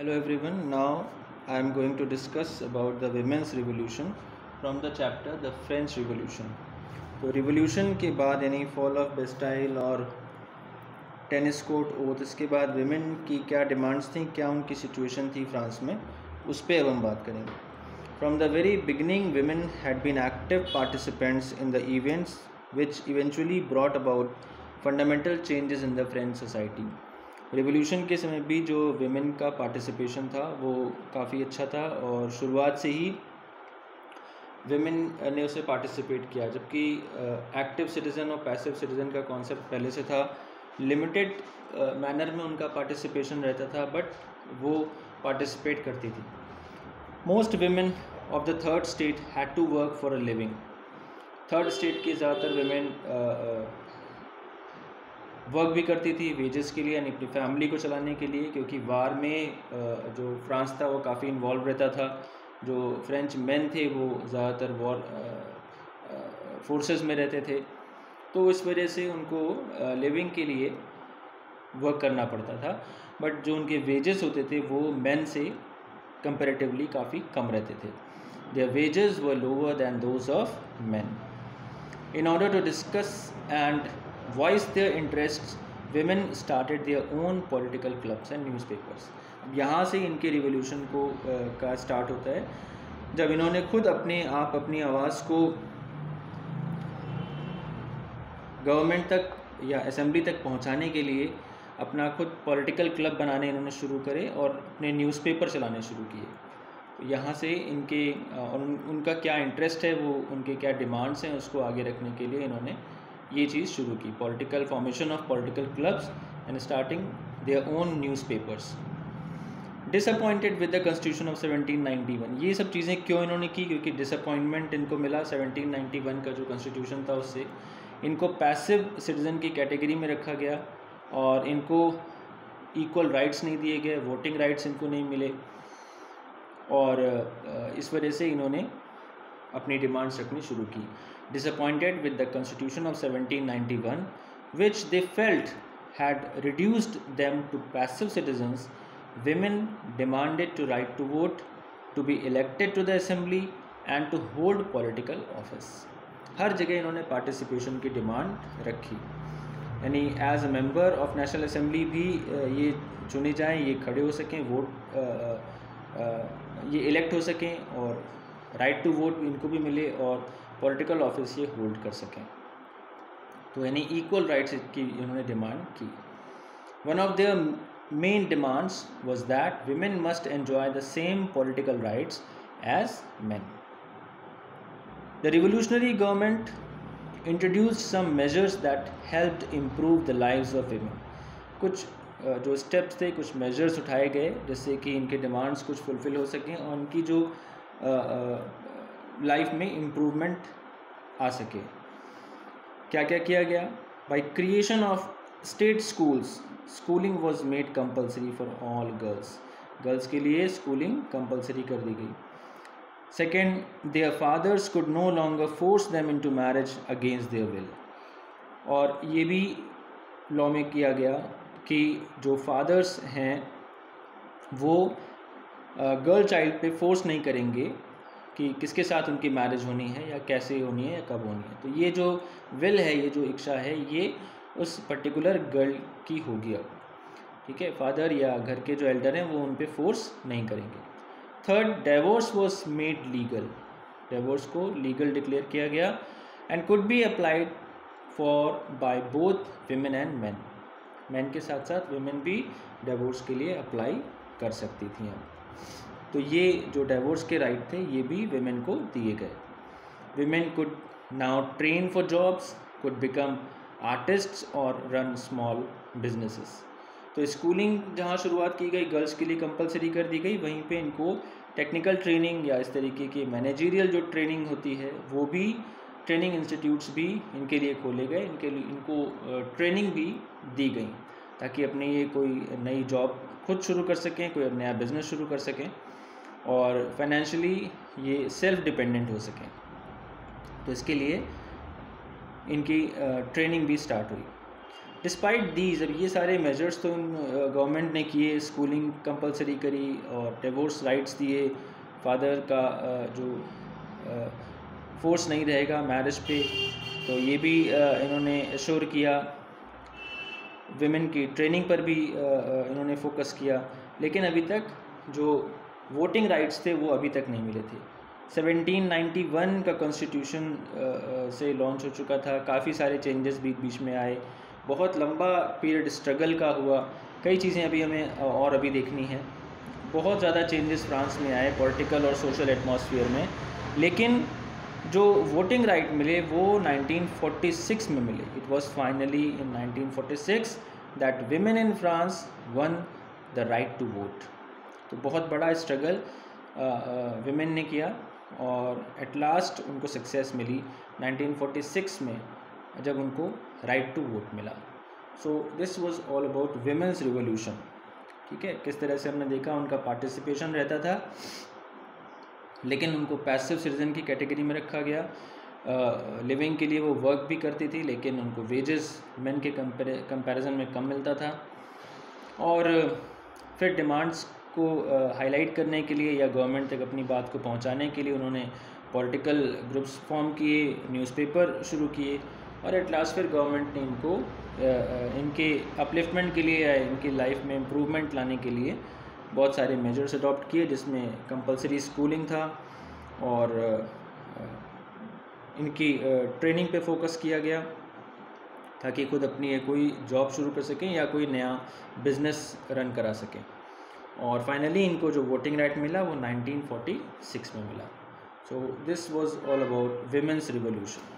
Hello everyone. Now I am going to discuss about the women's revolution from the chapter the French Revolution. तो revolution के बाद यानी fall of Bastille और tennis court oath, इसके बाद women की क्या डिमांड्स थी, क्या उनकी सिचुएशन थी फ्रांस में, उस पर अब हम बात करेंगे. From the very beginning women had been active participants in the events which eventually brought about fundamental changes in the French society. Revolution के समय भी जो विमेन का पार्टिसिपेशन था वो काफ़ी अच्छा था और शुरुआत से ही विमेन ने उसे पार्टिसिपेट किया, जबकि एक्टिव सिटीज़न और पैसिव सिटीज़न का कॉन्सेप्ट पहले से था. लिमिटेड मैनर में उनका पार्टिसिपेशन रहता था, बट वो पार्टिसिपेट करती थी. Most women of the third state had to work for a living. Third state की ज़्यादातर विमेन वर्क भी करती थी वेजेस के लिए, यानी अपनी फैमिली को चलाने के लिए, क्योंकि वार में जो फ्रांस था वो काफ़ी इन्वॉल्व रहता था. जो फ्रेंच मेन थे वो ज़्यादातर वॉर फोर्सेस में रहते थे, तो इस वजह से उनको लिविंग के लिए वर्क करना पड़ता था. बट जो उनके वेजेस होते थे वो मेन से कंपैरेटिवली काफ़ी कम रहते थे. Their wages were lower than those of men. In order to discuss and voice their interests, women started their own political clubs and newspapers. यहाँ से इनके रिवोल्यूशन को का स्टार्ट होता है, जब इन्होंने खुद अपने आप अपनी आवाज़ को गवर्नमेंट तक या असेंबली तक पहुँचाने के लिए अपना खुद पॉलिटिकल क्लब बनाने इन्होंने शुरू करे और अपने न्यूज़पेपर चलाने शुरू किए. यहाँ से इनके और उनका क्या इंटरेस्ट है, वो उनके क्या डिमांड्स हैं, उसको आगे रखने के लिए इन्होंने ये चीज़ शुरू की. Political formation of political clubs and starting their own newspapers. Disappointed with the constitution of 1791. ये सब चीज़ें क्यों इन्होंने की? क्योंकि डिसअपॉइंटमेंट इनको मिला 1791 का जो कॉन्स्टिट्यूशन था उससे. इनको पैसिव सिटीज़न की कैटेगरी में रखा गया और इनको इक्वल राइट्स नहीं दिए गए, वोटिंग राइट्स इनको नहीं मिले, और इस वजह से इन्होंने अपनी डिमांड्स रखनी शुरू की. Disappointed with the constitution of 1791 which they felt had reduced them to passive citizens, women demanded to right to vote, to be elected to the assembly and to hold political office. हर जगह इन्होंने participation की demand रखी, यानी as a member of national assembly भी ये चुने जाएं, ये खड़े हो सकें, वोट ये इलेक्ट हो सकें और राइट टू वोट इनको भी मिले और पॉलिटिकल ऑफिस ये होल्ड कर सकें. तो यानी इक्वल राइट्स की इन्होंने डिमांड की. One of their main demands was that women must enjoy the same political rights as men. The revolutionary government introduced some measures that helped improve the lives of women. कुछ जो steps थे, कुछ measures उठाए गए जिससे कि इनके demands कुछ फुलफ़िल हो सकें और उनकी जो लाइफ में इम्प्रूवमेंट आ सके. क्या क्या किया गया? By creation of state schools, schooling was made compulsory for all girls. Girls के लिए स्कूलिंग कंपल्सरी कर दी गई. Second, their fathers could no longer force them into marriage against their will. और ये भी लॉ में किया गया कि जो फादर्स हैं वो गर्ल चाइल्ड पे फोर्स नहीं करेंगे कि किसके साथ उनकी मैरिज होनी है या कैसे होनी है या कब होनी है. तो ये जो विल है, ये जो इच्छा है, ये उस पर्टिकुलर गर्ल की होगी अब. ठीक है, फादर या घर के जो एल्डर हैं वो उन पे फोर्स नहीं करेंगे. Third, divorce was made legal. Divorce को लीगल डिक्लेयर किया गया and could be applied for by both women and man. Man के साथ साथ विमेन भी डिवोर्स के लिए अप्लाई कर सकती थी. तो ये जो डिवोर्स के राइट थे ये भी विमेन को दिए गए. Women could now train for jobs, could become artists और रन स्मॉल बिजनेसेस. तो स्कूलिंग जहाँ शुरुआत की गई गर्ल्स के लिए कंपलसरी कर दी गई, वहीं पे इनको टेक्निकल ट्रेनिंग या इस तरीके की मैनेजरियल जो ट्रेनिंग होती है वो भी, ट्रेनिंग इंस्टीट्यूट्स भी इनके लिए खोले गए. इनको ट्रेनिंग भी दी गई ताकि अपनी ये कोई नई जॉब खुद शुरू कर सकें, कोई नया बिज़नेस शुरू कर सकें और फाइनेंशियली ये सेल्फ डिपेंडेंट हो सकें. तो इसके लिए इनकी ट्रेनिंग भी स्टार्ट हुई. डिस्पाइट दीज, अब ये सारे मेजर्स तो गवर्नमेंट ने किए, स्कूलिंग कंपलसरी करी और डिवोर्स राइट्स दिए, फादर का जो फोर्स नहीं रहेगा मैरिज पे, तो ये भी इन्होंने एश्योर किया। विमेन की ट्रेनिंग पर भी इन्होंने फोकस किया, लेकिन अभी तक जो वोटिंग राइट्स थे वो अभी तक नहीं मिले थे। 1791 का कॉन्स्टिट्यूशन से लॉन्च हो चुका था, काफ़ी सारे चेंजेस बीच में आए, बहुत लंबा पीरियड स्ट्रगल का हुआ, कई चीज़ें अभी हमें और अभी देखनी है। बहुत ज़्यादा चेंजेस फ्रांस में आए पॉलिटिकल और सोशल एटमॉस्फेयर में, लेकिन जो वोटिंग राइट मिले वो 1946 में मिले। It was finally in 1946 that women in France won the right to vote. तो बहुत बड़ा स्ट्रगल विमेन ने किया और एट लास्ट उनको सक्सेस मिली 1946 में, जब उनको राइट टू वोट मिला। So this was all about women's revolution. ठीक है, किस तरह से हमने देखा उनका पार्टिसिपेशन रहता था, लेकिन उनको पैसिव सिटीजन की कैटेगरी में रखा गया। लिविंग के लिए वो वर्क भी करती थी, लेकिन उनको वेजेस मेन के कंपैरिजन में कम मिलता था। और फिर डिमांड्स को हाईलाइट करने के लिए या गवर्नमेंट तक अपनी बात को पहुंचाने के लिए उन्होंने पॉलिटिकल ग्रुप्स फॉर्म किए, न्यूज़पेपर शुरू किए, और एट लास्ट फिर गवर्नमेंट ने इनको इनके अपलिफ्टमेंट के लिए या इनकी लाइफ में इम्प्रूवमेंट लाने के लिए बहुत सारे मेजर्स अडॉप्ट किए, जिसमें कंपलसरी स्कूलिंग था और इनकी ट्रेनिंग पे फोकस किया गया ताकि खुद अपनी कोई जॉब शुरू कर सकें या कोई नया बिजनेस रन करा सकें। और फाइनली इनको जो वोटिंग राइट मिला वो 1946 में मिला। So this was all about women's revolution.